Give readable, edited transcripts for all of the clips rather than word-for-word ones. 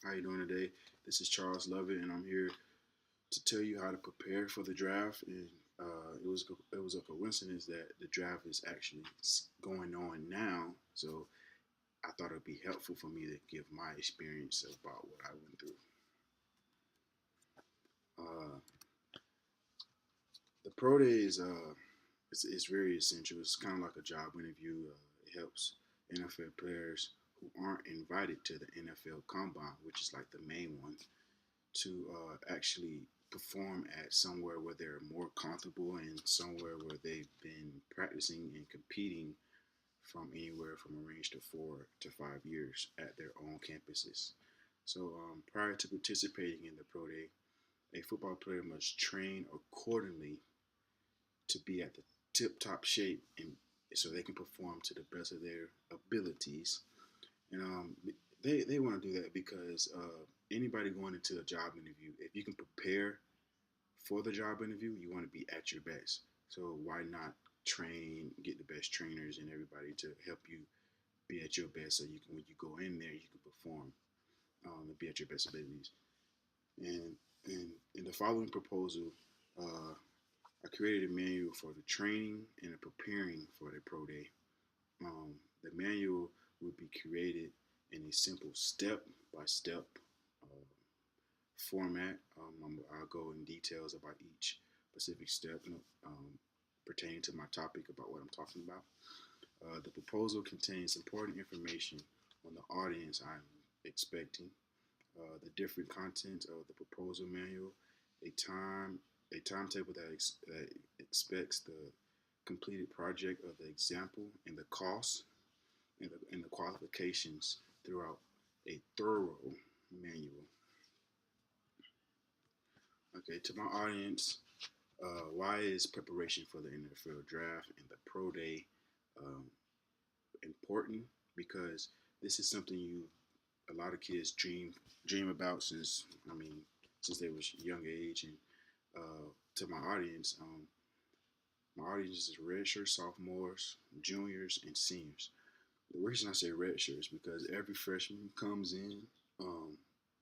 How you doing today? This is Charles Lovett, and I'm here to tell you how to prepare for the draft. And it was a coincidence that the draft is actually going on now, so I thought it'd be helpful for me to give my experience about what I went through. Uh, the pro day is very essential. It's kind of like a job interview. It helps NFL players who aren't invited to the NFL Combine, which is like the main one, to actually perform at somewhere where they're more comfortable and somewhere where they've been practicing and competing from anywhere from a range to 4 to 5 years at their own campuses. So prior to participating in the pro day, a football player must train accordingly to be at the tip top shape and so they can perform to the best of their abilities. And they want to do that because anybody going into a job interview, if you can prepare for the job interview, you want to be at your best. So why not train, get the best trainers and everybody to help you be at your best, so you can when you go in there, you can perform and be at your best abilities. And in the following proposal, uh, I created a manual for the training and the preparing for the pro day. The manual will be created in a simple step-by-step uh, format. I'll go in details about each specific step pertaining to my topic about what I'm talking about. The proposal contains important information on the audience I'm expecting, the different contents of the proposal manual, a time a timetable that expects the completed project of the example, and the cost and the qualifications throughout a thorough manual. Okay, to my audience, why is preparation for the NFL draft and the pro day um, important? Because this is something a lot of kids dream about since they was young age. And to my audience is redshirt sophomores, juniors, and seniors. The reason I say redshirt is because every freshman comes in um,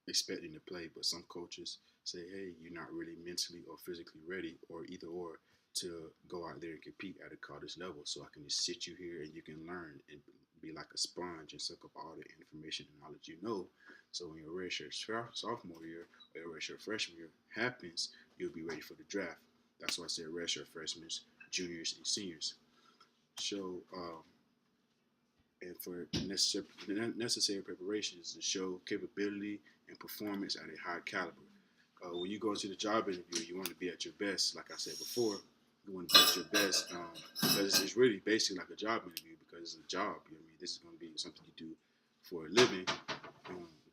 expecting to play, but some coaches say, "Hey, you're not really mentally or physically ready, or either or, to go out there and compete at a college level. So I can just sit you here and you can learn and be like a sponge and suck up all the information and knowledge you know. So when your redshirt sophomore year or your redshirt freshman year happens, you'll be ready for the draft." That's why I said redshirt freshmen, juniors, and seniors. So and for necessary preparations to show capability and performance at a high caliber. When you go into the job interview, you want to be at your best. Like I said before, you want to be at your best because it's really basically like a job interview because it's a job. You know what I mean, this is going to be something you do for a living.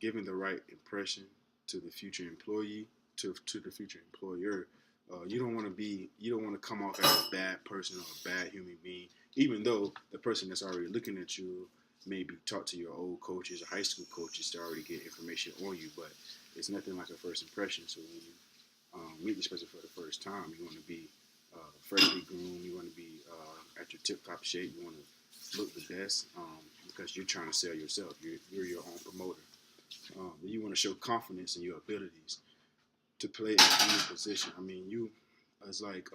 Giving the right impression to the future employee, to the future employer. You don't want to come off as a bad person or a bad human being, even though the person that's already looking at you maybe talk to your old coaches or high school coaches to already get information on you, but it's nothing like a first impression. So when you meet this person for the first time, you want to be freshly groomed, you want to be at your tip top shape, you want to look the best because you're trying to sell yourself. You're your own promoter. You want to show confidence in your abilities to play at any position. I mean, it's like,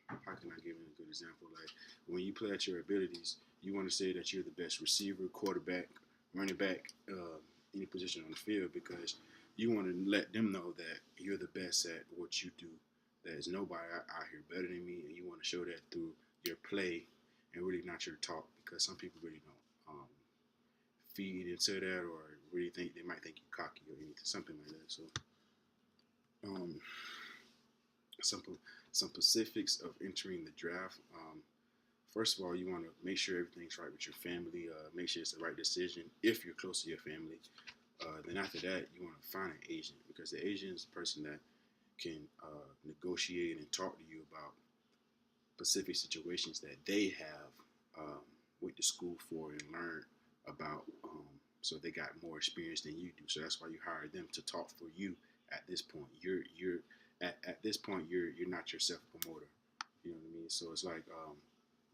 how can I give you a good example? Like when you play at your abilities, you want to say that you're the best receiver, quarterback, running back, any position on the field because you want to let them know that you're the best at what you do. There's nobody out here better than me, and you want to show that through your play and really not your talk because some people really don't feed into that or really think they might think you're cocky or anything, something like that. So um, some some specifics of entering the draft. First of all, you want to make sure everything's right with your family. Make sure it's the right decision if you're close to your family. Then after that, you want to find an agent because the agent is the person that can negotiate and talk to you about specific situations that they have went to school for and learned about. So they got more experience than you do. So that's why you hire them to talk for you. At this point, you're at this point you're not your self promoter. You know what I mean? So it's like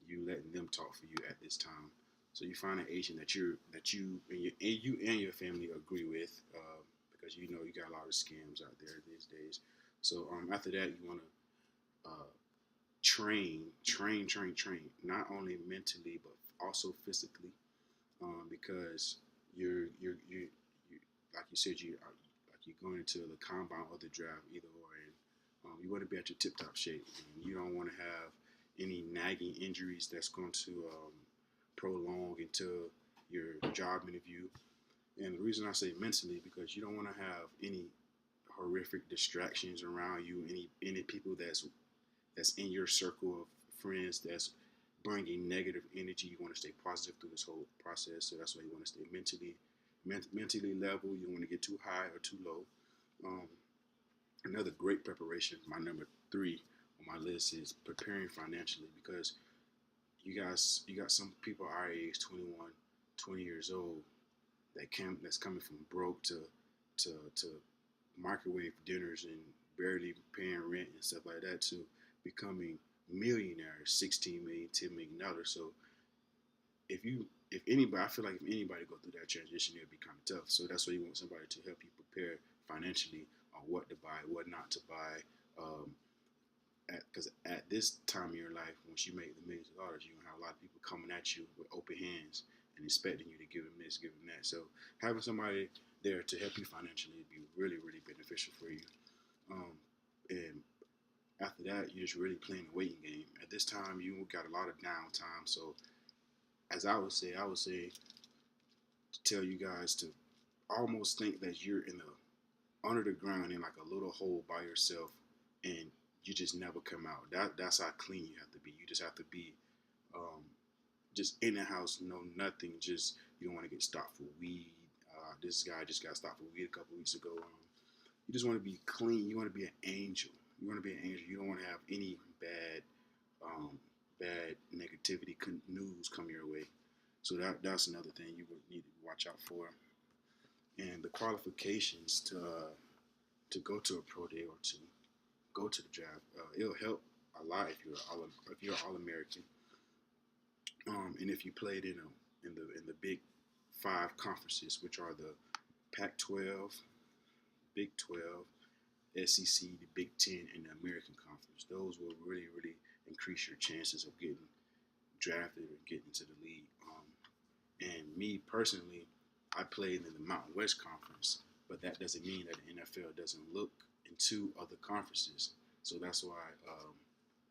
you letting them talk for you at this time. So you find an agent that you and your family agree with because you know you got a lot of scams out there these days. So after that, you want to train, not only mentally but also physically, because you like you said like you're going into the combine or the draft either or, and you want to be at your tip top shape, and you don't want to have any nagging injuries that's going to prolong into your job interview. And the reason I say mentally, because you don't want to have any horrific distractions around you, any people that's in your circle of friends that's bringing negative energy. You want to stay positive through this whole process. So that's why you want to stay mentally level. You don't want to get too high or too low. Um, Another great preparation, my number 3 on my list, is preparing financially, because you got some people our age, 21, 20 years old, that's coming from broke to microwave dinners and barely paying rent and stuff like that, to becoming millionaires, 16 million, $10 million. So if anybody, I feel like if anybody go through that transition, it'll be kind of tough. So that's why you want somebody to help you prepare financially on what to buy, what not to buy. Because at this time in your life, once you make the millions of dollars, you're gonna have a lot of people coming at you with open hands and expecting you to give them this, give them that. So having somebody there to help you financially would be really, really beneficial for you. And after that, you're just really playing the waiting game. At this time, you got a lot of downtime. So as I would say to tell you guys to almost think that you're in the under the ground in like a little hole by yourself, and you just never come out. That's how clean you have to be. You just have to be just in the house, no nothing. Just you don't want to get stopped for weed. This guy just got stopped for weed a couple weeks ago. You just want to be clean. You want to be an angel. You want to be an angel. You don't want to have any bad negativity news come your way. So that's another thing you would need to watch out for. And the qualifications to go to a pro day or to go to the draft, it'll help a lot if you're All American, and if you played in the Big Five conferences, which are the Pac-12, Big 12, SEC, the Big 10, and the American Conference. Those will really, really increase your chances of getting drafted or getting into the league. And me personally, I played in the Mountain West Conference, but that doesn't mean that the NFL doesn't look into other conferences. So that's why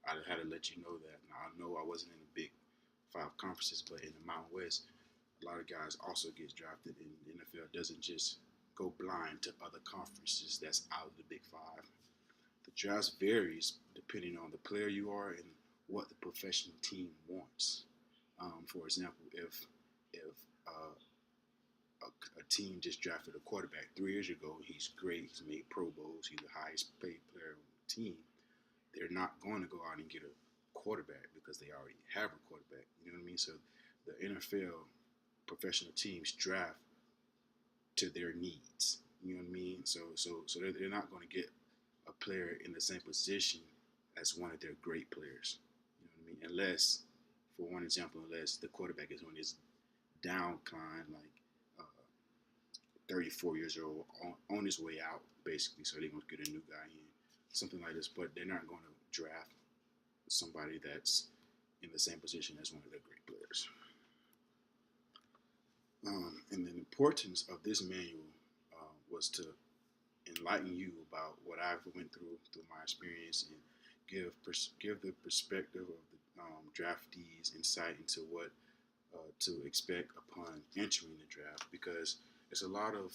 I had to let you know that. Now, I know I wasn't in the Big Five conferences, but in the Mountain West, a lot of guys also get drafted, and the NFL doesn't just go blind to other conferences that's out of the Big Five. The draft varies depending on the player you are and what the professional team wants. For example, if a team just drafted a quarterback 3 years ago, he's great, he's made Pro Bowls, he's the highest paid player on the team, they're not going to go out and get a quarterback because they already have a quarterback. You know what I mean? So the NFL professional teams draft to their needs. You know what I mean? So they're not going to get a player in the same position as one of their great players. You know what I mean? Unless, for one example, unless the quarterback is on his downcline, like 34 years old, on his way out, basically. So they're going to get a new guy in, something like this. But they're not going to draft somebody that's in the same position as one of their great players. And the importance of this manual was to enlighten you about what I've went through my experience, and give the perspective of the draftees insight into what to expect upon entering the draft, because there's a lot of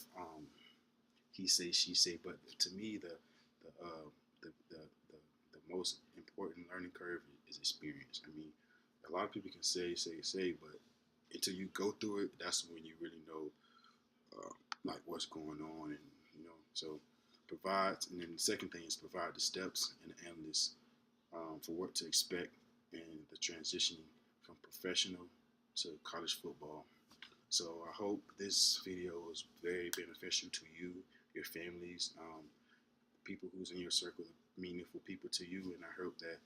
he say, she say, but to me the most important learning curve is experience. I mean, a lot of people can say, but until you go through it, that's when you really know like what's going on, and so provide. And then the second thing is provide the steps and the analysis for what to expect in the transition from professional to college football. So I hope this video was very beneficial to you, your families, people who's in your circle, meaningful people to you, and I hope that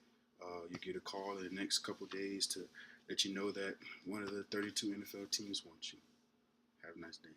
you get a call in the next couple days to let you know that one of the 32 NFL teams wants you. Have a nice day.